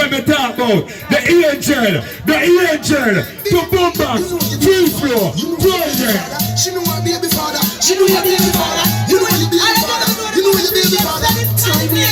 them I talk about. The angel to Boombox, free flow, project. She know her baby father. She know her baby father. You know your baby father. You know your baby father. Tell me.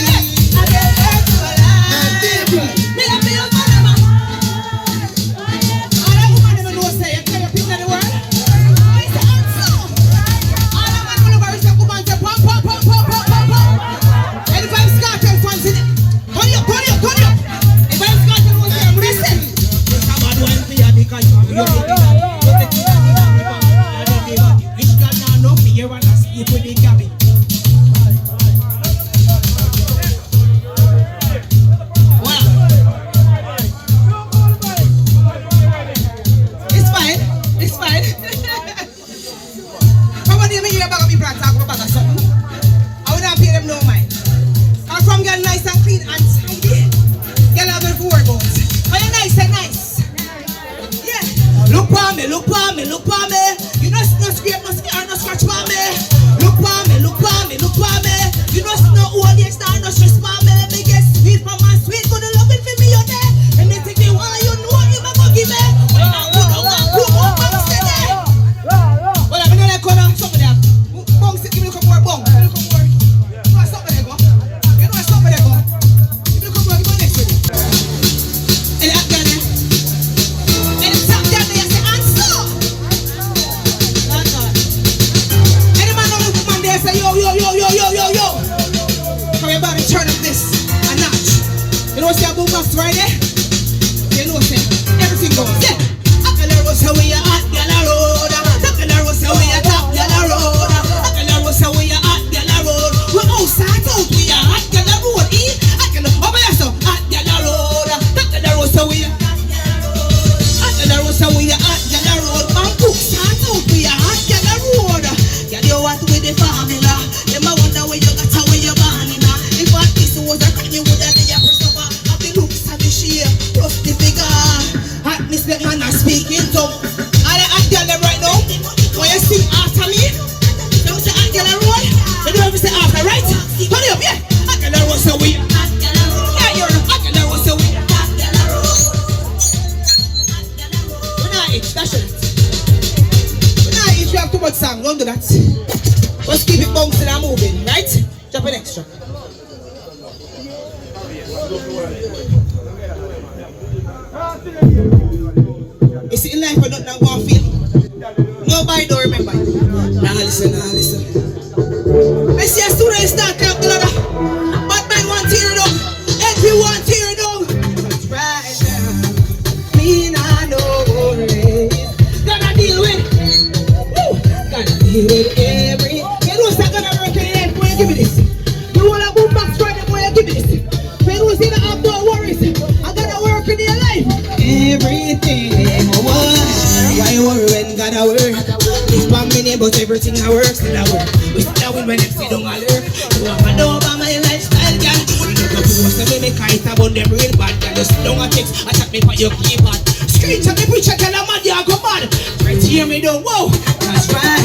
But everything I work, still I work. We still win when them see don't alert. You have to know about my lifestyle, girl. You know the post and me kite about them real bad, girl. You sit down and text, attack me for your keyboard. Screenshot me, preacher, tell them you go bad. Try to hear me though, whoa. That's right.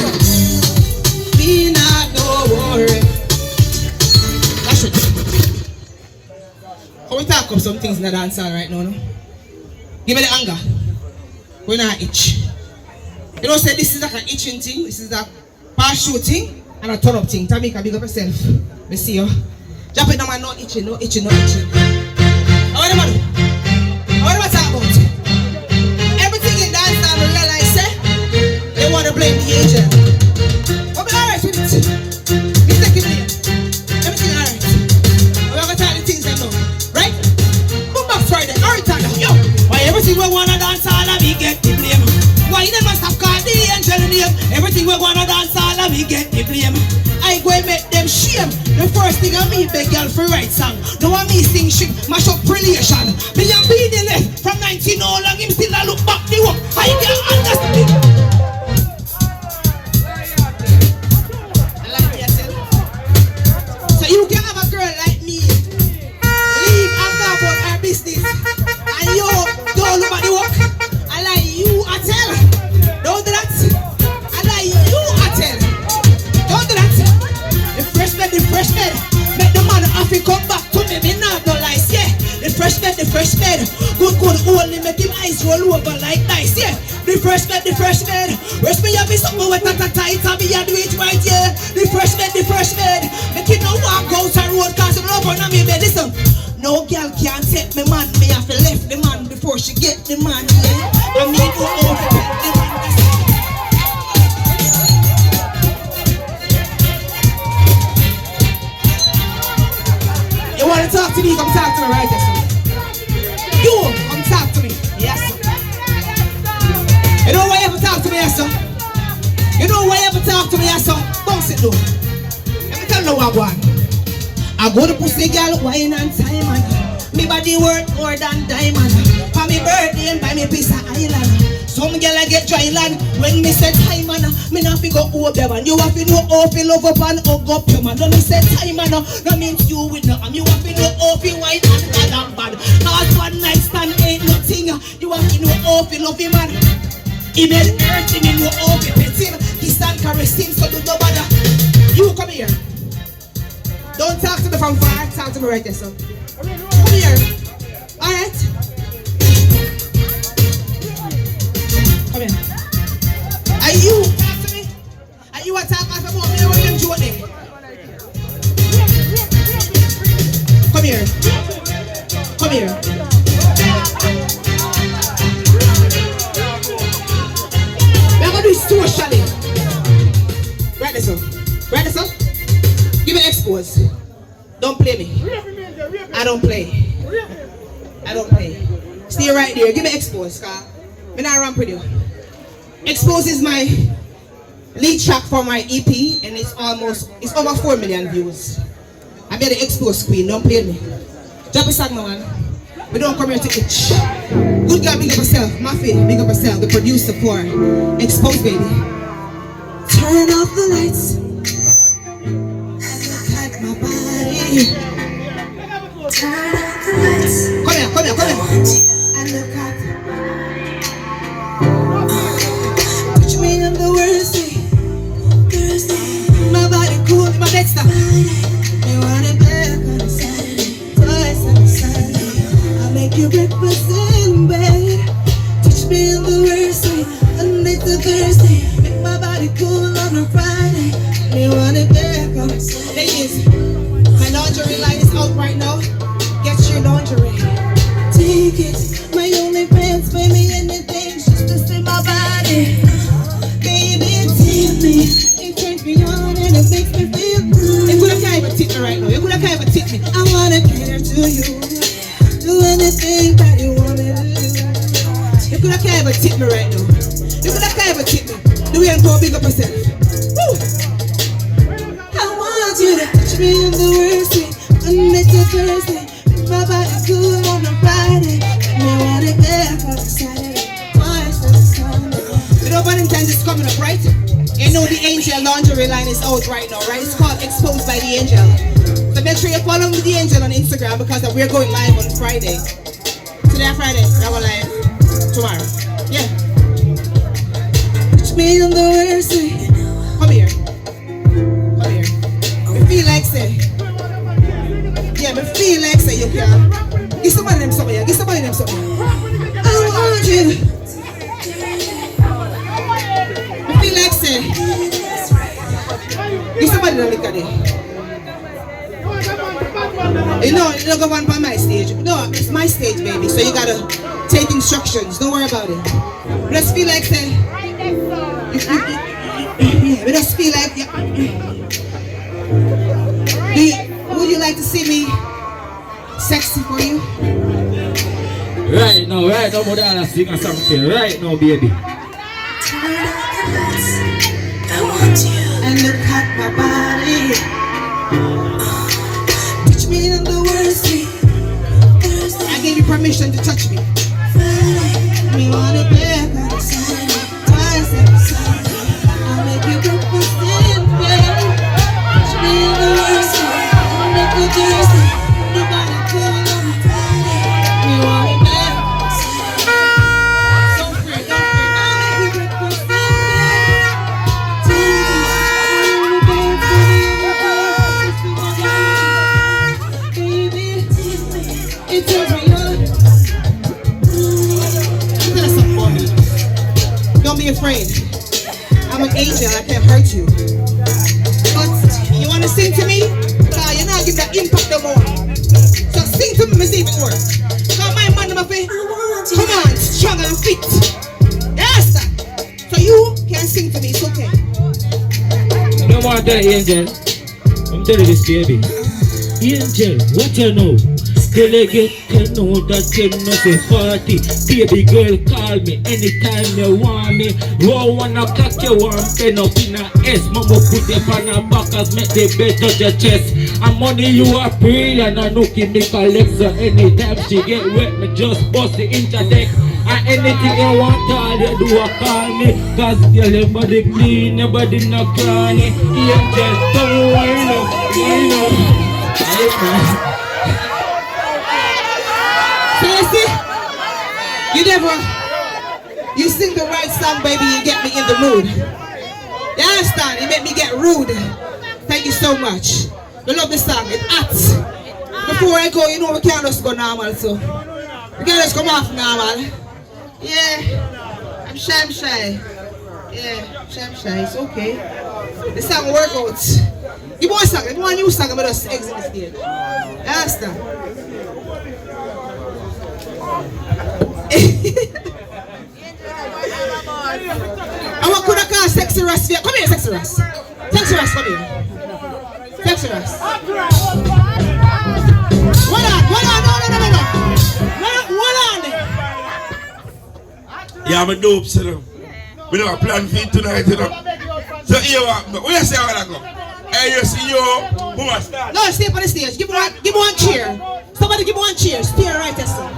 Be not no worry. That's it. How we talk up some things in the dance hall right now, no? Give me the anger. We're not itch. You know, say this is like an itching thing, this is a parachute thing, and a turn up thing. Tamika, big up yourself. Let's see you. Jump it down, man, no itching, no itching, no itching. How are you, what am I talking about? Everything in dance now, we realize, they want to blame the angel. But we're alright with it. We take it blame. Everything alright. We're going to tell the things they know. Right? Boombox Friday, alright, yo. Why everything we want to dance all and we get the blame? Why they must have called the angel name? Everything we wanna dance all and we get the blame. I go and make them shame. The first thing I me beg girl for write song. Now I me sing shit, mash up relation. Me and be the left from 19 all long him still a look back the walk. I can't understand. I like yourself. So you can have a girl like me. Leave and go about her business. And you don't look at the walk. I like you I tell. Don't do that. I like you I tell. Don't do that. The fresh bed. Make the man have to come back to me. Me not no lies, yeah. The fresh bed. fresh bed. Good only make him eyes roll over like dice, yeah. The fresh bed. Rest me up is something wet at a tight, and me a do it right, yeah. The fresh bed. Make him no walk out the road, cause him love on me bed, listen. No girl can't take me man, me have to left the man before she get the man, yeah. I mean, go over the man. You want to talk to me? Come talk to me right there, sir. You, come talk to me. Yes, sir. You know why you ever talk to me, yes, sir? You know why you ever talk to me, yes, sir? Don't sit down. Let me tell you what I want. I go to pussy girl, wine and time, and me body worth more than diamond. For me birthday and buy me piece of island. Some girl I get dry land when me say time, man. Me not fi go over there, man. You have to know how fi love up and hug up your man. Don't me say time, man. No means you with no. You have to know how fi wine and bad and bad. Cause one night stand ain't nothing. You have to know how fi love him, man. He made hurt him, he know how fi pet him. He stand caress him, so do no bother. You come here. Don't talk to me from far. Talk to me right there, son. Come here. All right. Come here. Are you talk to me? Are you a talk about me or them Jordan? Come here. Come here. We're gonna do socially. Right this up. Right this up. Give me expose. Don't play me. I don't play. I don't play. Stay right there. Give me expose, car. Me not ramp with you. Expose is my lead track for my EP, and it's over 4 million views. I be the expose queen. Don't play me. Drop a song, man. We don't come here to itch. Good girl, big up yourself. Muffy, big up yourself. The producer for Expose, baby. Turn off the lights. My body. Turn off the lights. Come here. I look at. Touch me on the worst day. My body cool, my bed stuff. Me want it back on a Saturday, twice on a Sunday. I'll make you breakfast in bed. Touch me on the worst day, Monday to Thursday. Make my body cool on a Friday. Me want it back on a Saturday. Ladies, my lingerie line is out right now. Get your lingerie. Take it, my only friends pay me anything just to see my body. Baby, take me. It turns me on and it makes me feel good. You could have can't even tip me right now. You could have can't even tip me. I wanna cater to you. Do anything that you want me to do. You could have can't even tip me right now. You could have can't even tip me. Do we go big up yourself? Woo! You to touch me on the worst day, Monday to Thursday. Make my body cool on a Friday. Me want it back on a Saturday, twice on a Sunday. You know Valentine's is coming up, right? You know the Angel lingerie line is out right now, right? It's called Exposed by the Angel. So make sure you follow the Angel on Instagram because we're going live on Friday. Today on Friday, we're going live tomorrow. Yeah. Touch me on the worst day. Come here. Feel like say, yeah, but feel like say you can. Give somebody them something, give somebody them something. I want you. I feel like say, give somebody them look at it. You know, you don't go on by my stage. No, it's my stage, baby. So you gotta take instructions. Don't worry about it. But just feel like say, yeah, but just feel like. Would you like to see me sexy for you? Right now, Madonna sing a song for you. Right now, baby. Turn off the lights. I want you. And look at my body. Touch me in the worst day. I gave you permission to touch me. Friday. Me want it back on a Saturday, twice on a Sunday. I'll make you breakfast in bed. Touch me in the worst day. Monday to Thursday. Nobody cool on a Friday. Me want it back. Don't free. I'll make you breakfast in bed. Baby, it turns me on. afraid. I'm an angel, I can't hurt you. But you wanna sing to me? Nah, you're not giving that impact no more. So sing to me, see if it works. Cause my man, my face. Come on, strong and fit. Yes, sir. So you can sing to me, it's okay. I don't want that, Angel. I'm telling you this, baby. Angel, what you know? Still I get to know that you know say 40. Baby girl, call me anytime you want me. Roll 1 o'clock, you want pen up in a S. Mama put them on her back as make the bed touch your chest. And money you are free and I know keep me collect. So anytime she get wet, me just bust the internet. And anything you want, all you do a call me. Cause girl, your body clean, your body not cranny. Angel, don't wind up, wind up. So you see, you sing the right song, baby, you get me in the mood. You understand? You make me get rude. Thank you so much. I love this song, it's hot. Before I go, you know we can't just go normal, so we can't just come off normal. Yeah, I'm shy. Yeah, I'm shy, it's okay. The song will work out. Give me one song, give me one new song, I'm just exit the stage. You understand? I want to call Sexy Russ. Come here, Sexy Russ. Sexy Russ, come here. Sexy Russ. Hold on. Yeah, I'm a dope, sir. We don't have a plan for it tonight, you know. So here, what you say I want to go? Hey, you see you, who must start? No, stay up on the stage. Give me one cheer. Somebody give me one cheer. Stay right there, sir.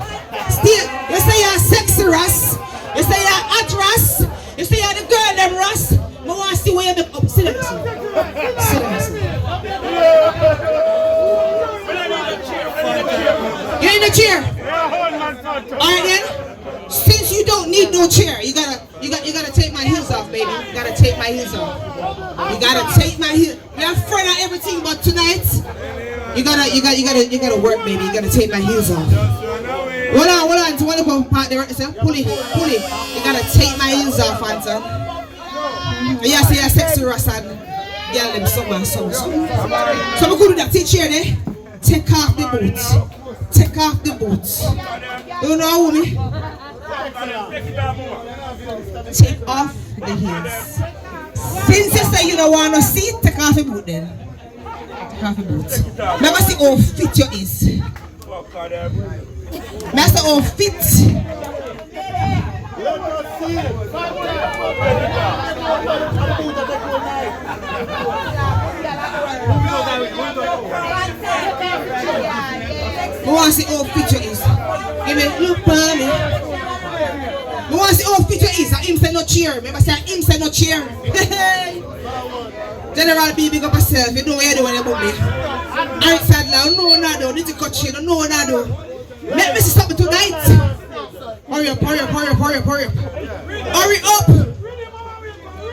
Stay. You say you're Sexy Russ. You say you're hot Russ. You say you're the girl them Russ. I want to see where you make up. Sit down, sir. Sit down, sir. You're in the chair. Alright then. Since you don't need no chair, you gotta take my heels off, baby. You gotta take my heels off. You gotta take my heels. You're afraid of everything, but tonight you gotta work, baby. You gotta take my heels off. Hold on. To one of them part there, pull it. You gotta take my heels off, Anton. Yeah, see, you're Sexy Russ and girl them somewhere. So we go do that. Take chair there. Take off the boots. Take off the boots. You know me? Take off the heels. Since you say you don't want to see, take off the boot then. Take off the boots. Remember see how fit you is. Remember see how fit. We want to see how fit you is. Give me look for me. We want to see how fit you is. And him say no cheer. Remember say him say no cheer. General B, big up yourself. You know what you're doing about me. Alright, Sadler, no, no, need to cut you. No, no. Let me see something tonight. Hurry up. Hurry up.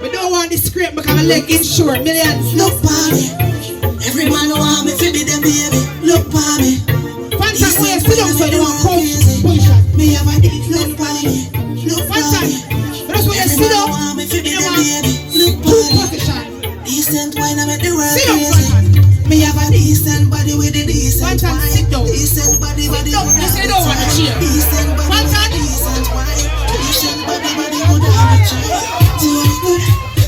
We don't want this scrape because my leg insure millions. Look for me. Every man want me to be the baby. Look for me. Fantastic way, sit down so you want coach. Me have a dick. Look for me. Look for me. That's why you sit down. Want me to be the baby. Look for me. Decent wine, I make the world crazy. Me have a decent body with the decent wine. Decent body with the decent wine. Decent body with the decent wine. Decent body good on the chain. Do it good,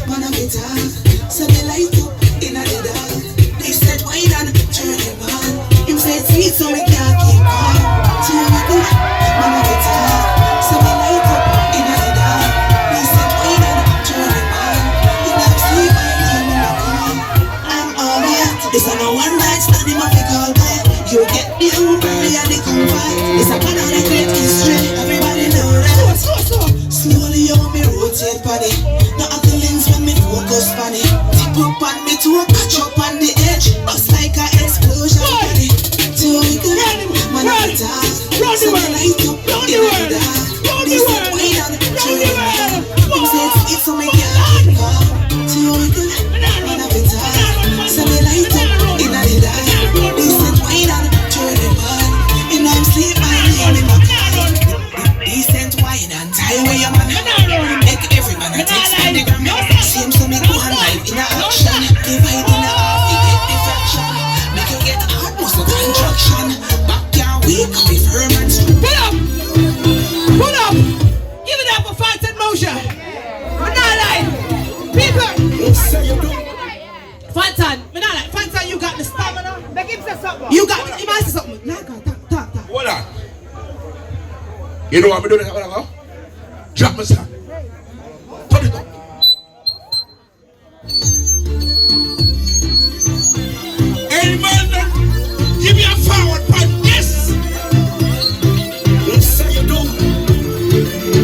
man of it all. So me light up in the dark. Decent wine and turn it on. Him say it's sweet so we can't keep on. Do it good, man of it all. So me light up in the dark. Decent wine and turn it on. You don't sleep by me. I'm all here. This a no one night stand him up call back. You get the Uber, me and the comfort. It's a man on the great history. Everybody know that. Slowly you want me rotate body. No other lens when me focus on it. Tip up on me to catch up on the edge. Bust like a explosion body. Do it good, man of the dark. So me light up in the dark. This is way down the train. Him say it's so me can't keep calm. Do it good, man of the dark. So me light up in the dark. This is way down the train. And I'm sleep by me in my car. Decent wine and tie away your man. Make every man a You know what I'm doing? Whatever. Drop my song. Turn it up. Hey man, give me a forward on this. Let's say you do.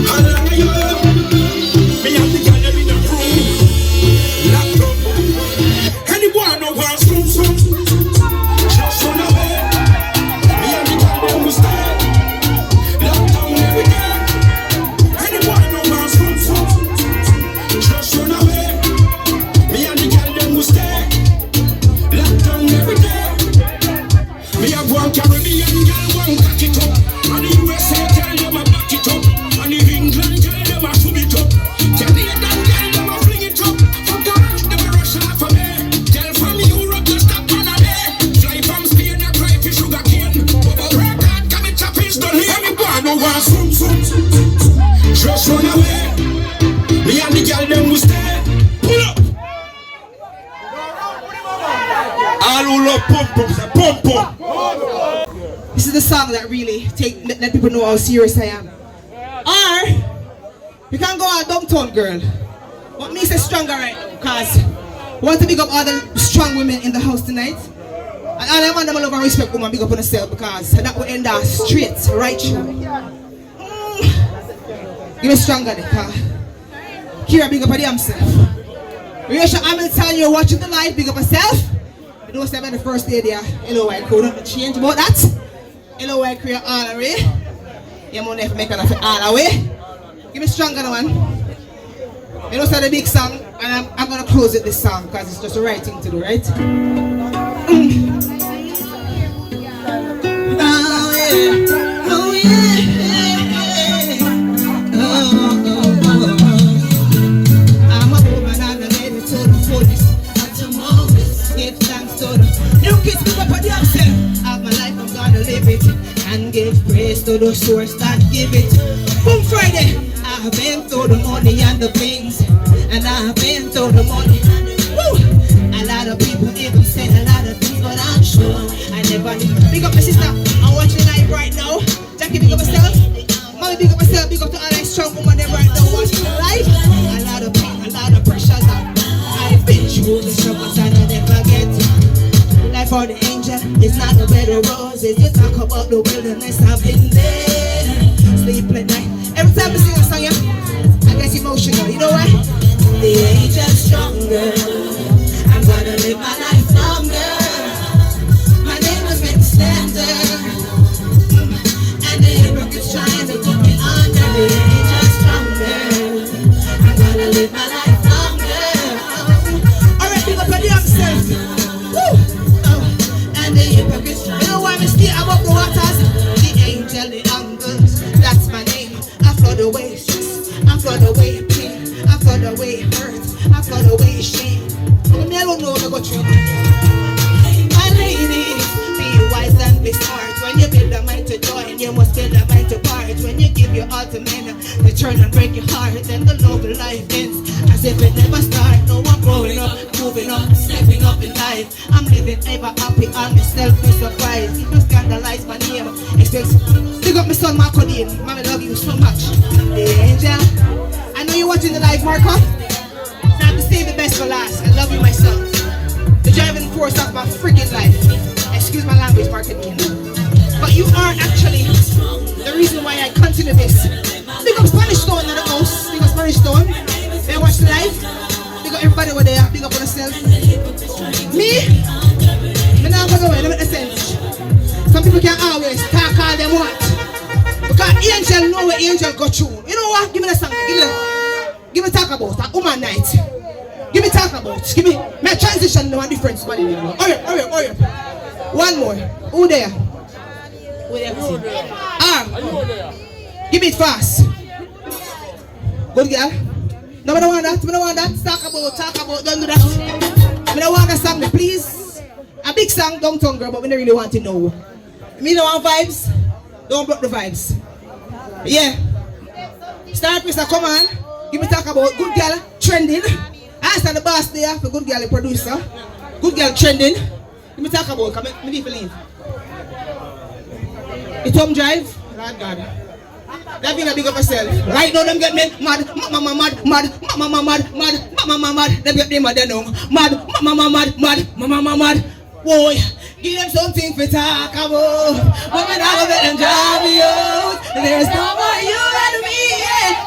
How long are you? Me and the girl them in the room. Locked up. Any boy no wants room. Just run away. Me and the girl them we stay. Locked down every day. Any boy no wants room. Just run away. Me and the girl them we stay. Locked down every day. Me a go and Caribbean girl one cock it up. And the USA girl them a back it up. And the England girl them a shoot it up. Canadian girl them a fling it up. From Dutch them a rush off of me. Girl from Europe just stop on a day. Fly from Spain a cry for sugar cane. But work hard, come and chop his done here. Me boy no want swim. Just run away. Me and the girl them will stay. Pull up. All who love pump say pump. This is the song that really let people know how serious I am. Or we can go all downtown girl. But me say stronger right now, because I want to big up all the strong women in the house tonight. And all them love and respect women, big up on yourself, because that will end us straight, right through. Give me stronger there, car. Kira, big up on yourself. Rachel Hamilton, you're watching the live, big up yourself. You know, say the first day there, LOY crew, don't change about that. LOY crew all the way. You want to make it all the way. Give me stronger one. You know, say the big song, and I'm going to close it this song, because it's just the right thing to do, right? And give praise to the source that give it. Boom Friday, I've been through the money and the things, and I've been through the money. Woo! A lot of people even say a lot of things, but I'm sure I never knew. Big up my sister, I'm watching live right now. Jackie, big up myself. Mommy, big up myself. Big up to all that strong woman there right now watching the live. A lot of pain, a lot of pressures that I've been through. The struggles and I never get. Life for the angel, it's not a bed of roses. You talk about the wilderness, I've been there. Sleep at night. Every time I sing a song, yeah, I get emotional. You know why? The angel's stronger. I'm gonna live my life longer. My name has been slander, and the hypocrites trying to put me under. The angel's stronger. I'm gonna live my life longer. Alright, big up on yourself. Woo! The hypocrites, you know why me stay above the waters? The angel, the angels, that's my name. I flood away stress, I flood away pain, I flood away hurt, I flood away shame. But me alone know I go through. My lady, be wise and be smart. When you build a mind to join, you must build a mind to part. When you give your all to men, they turn and break your heart. Then the love of life ends as if it never started. No, I'm growing up, moving up, stepping up in life. I'm living ever happy on myself, no surprise. If you scandalize my name, big up my son Marco Dean. Mommy love you so much. The angel, I know you're watching the live, Marco. Time to save the best for last. I love you, my son. The driving force of my freaking life. Excuse my language, Marco Dean. But you are actually the reason why I continue this. Big up Spanish Stone in the house. Big up Spanish Stone. They watch the live. Big up everybody over there. Big up on yourself. Me now go away. Let me make sense. Some people can always talk all they want, because angel know where angel go through. You know what? Give me the song. Give me talk about a woman night. Give me talk about. Give me my transition. No one difference. Hurry up. One more. Who there? Give me it fast. Good girl. No, I don't want that. I don't want that. Talk about. Don't do that. I don't want that song, please. A big song, downtown girl, but we don't really want to know. Me don't want vibes. Don't block the vibes. Yeah. Star Pista, come on. Give me talk about good girl trending. I stand the boss there for good girl the producer. Good girl trending. Give me talk about. Come me need to leave. The Tom Drive. Lord God. That mean I big up myself. Right now them get me mad, mama mad, mad, mama mad, mad, mama mad. Them get me mad now. Mad, mama mad, mad, mama mad. Boy, give them something for talk about. But when I go let them drive me out, there's no more you and me.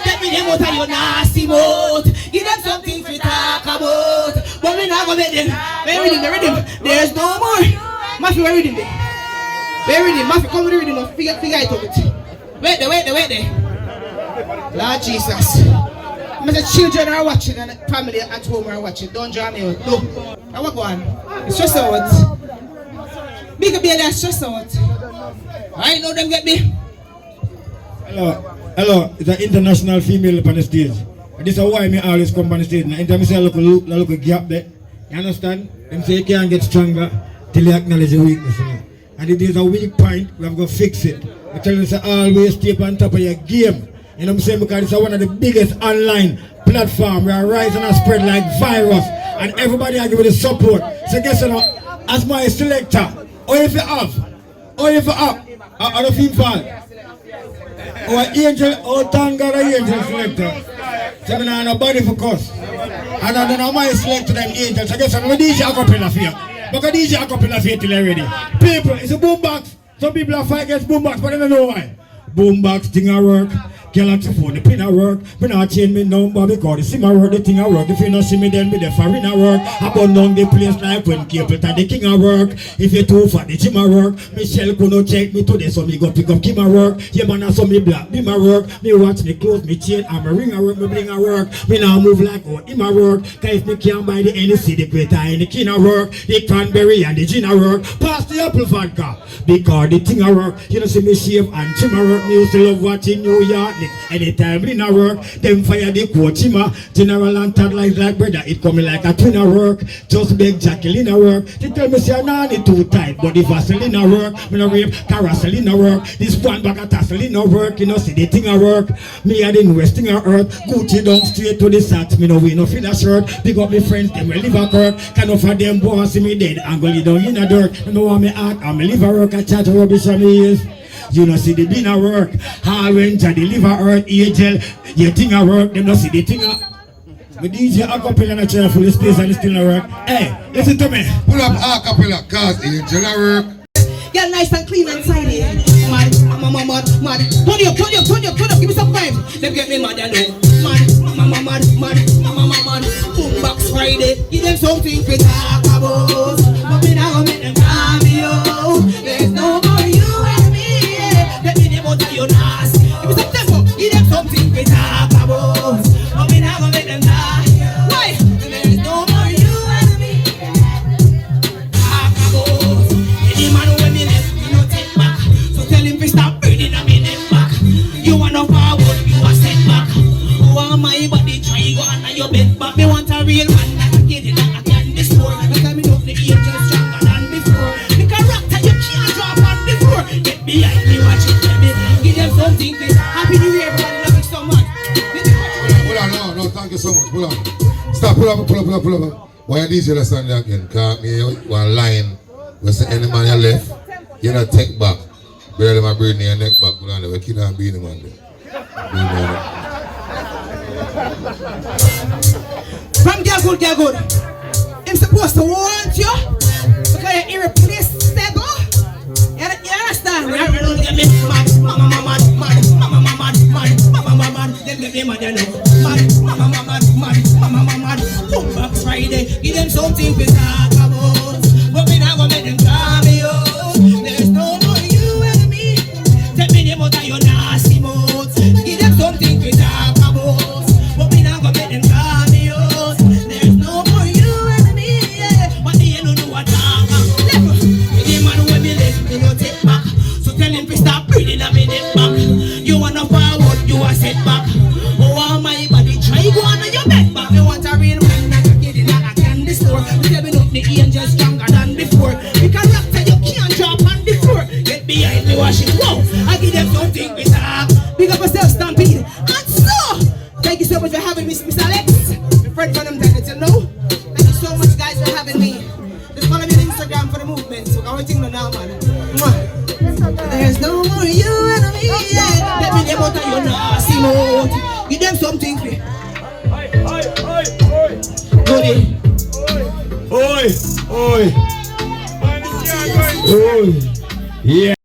Let me them out of your nasty boat. Give them something for talk about. But when I go let them, where reading the rhythm? There's no more. Mafia, where reading there? Where reading? Mafia, come with the rhythm. Figure it out. Wait there. Lord Jesus. The children are watching and the family at home are watching. Don't draw me out. No. Now what go on? It's stress out. Big up here, stress out. I know them get me. Hello. It's an international female up on the stage. And this is why me always come on the stage. Now, anytime I say look a gap there, you understand? Them say you can't get stronger till you acknowledge the weakness. You know? And if there's a weak point, we have to fix it. I tell you, say always stay on top of your game. You know what I'm saying? Because it's one of the biggest online platforms. We are rising and spread like virus. And everybody are giving the support. So guess what? As my selector, or if you have, I don't feel fall. Or angel, or Tanga angel selector. So I don't have nobody for course. And I don't know my selector them angels. So guess what? I'm a DJ acapella for you. Because DJ acapella for you till already. People, it's a boombox. Some people are fighting against boombox, but they don't know why. Boombox thing I work. Galaxy phone, the pin I work. Me not change me number because the sim I work, the thing I work. If you not see me then be the foreign I work. I burn down the place like when Capleton the king I work. If you too fat, the gym I work. Michelle could not check me today, so me go pick up Kim I work. Yeah man, I saw me black, be my work. Me watch me clothes, me chain, and my ring I work, me bling I work. Me now move like oh, in my work. Cause if me can't buy the NC, the greater and the king I work. The cranberry and the gin I work. Pass the apple vodka because the thing I work. You know see me shave and trim I work. Me used to love watching New York. Anytime in a work, them fire the coach him General and Tad like brother, it coming like a twin a work. Just beg Jacqueline a work. They tell me say I'm not too tight, but the Vaseline a work. Me no rape carousel a work. This one bag of tassel in a work. You know see the thing a work. Me a the investing a earth. Gucci down straight to the sat. Me no we no feel a shirt. Big up me friends, them will live a kirk. Can offer them boy see me dead and go lay down in a dirt. You know what me act and me live a work. I chat rubbish on me ears. You know see the bin a work. How when to deliver earth angel. You think I work, them don't see the thing. The DJ acapella and a chair full of space and it's still a work. Hey, listen to me. Pull up acapella, cause angel a work. Get nice and clean and tidy. Mad, mad. Turn up. Give me some time. Them get me mad, I know. Mad. Boombox Friday. Give them something to talk about. But me now make them call me out. There's no more you and me. Let me them out of your nasty. Give me some tempo. Give them something to talk about. But me now make them die. Why? There's no more you and me. Talk about. Any man when me left, you no take back. So tell him to stop burning on me neck back. You want no forward, you a set back. Who want my body try go on your bed back. Me want a real man that can get it that I can destroy. Because me know the angel stronger than before. The character you can't drop on the floor. Get behind me, watch it, baby. Give them something to happy new year, everybody love it so much. Pull on, no, thank you so much. Pull on. Stop, pull up. Why are these other stand there again? Cause me one line. We say any man you left, you not take back. Barely my breathing your neck back. Pull on, we keep on being the man there. From get good. I'm supposed to want you because you're irreplaceable. You understand? We are going to get me mad. Them get me mad, you know. Mad. Boombox Friday. Give them something to talk about. But we not gonna make them call me out. There's no more you and me. Tell me them out of your nasty mouth. Give them something to talk about. But we not gonna make them call me out. There's no more you and me. But they don't know what talk about. Any man when me left, me no take back. So tell him to stop breathing on me neck back. You wanna forward, you a set back. Oh, my body try go on your bed back. Me want a real man that can get it like a candy store. Me tell me up the angel stronger than before. The character you can't drop on the floor. Get behind me, wash it. Whoa, I give them something with talk. Big up myself, Stampede. And so, thank you so much for having me, Mr. Alex. My friend from them that you know. Thank you so much, guys, for having me. Just follow me on Instagram for the movement. So, I'm waiting now, man. Mwah. There's no more you and me. Yeah. Let me them out of your nasty mouth. Give them something for Goody. Oi. Yeah.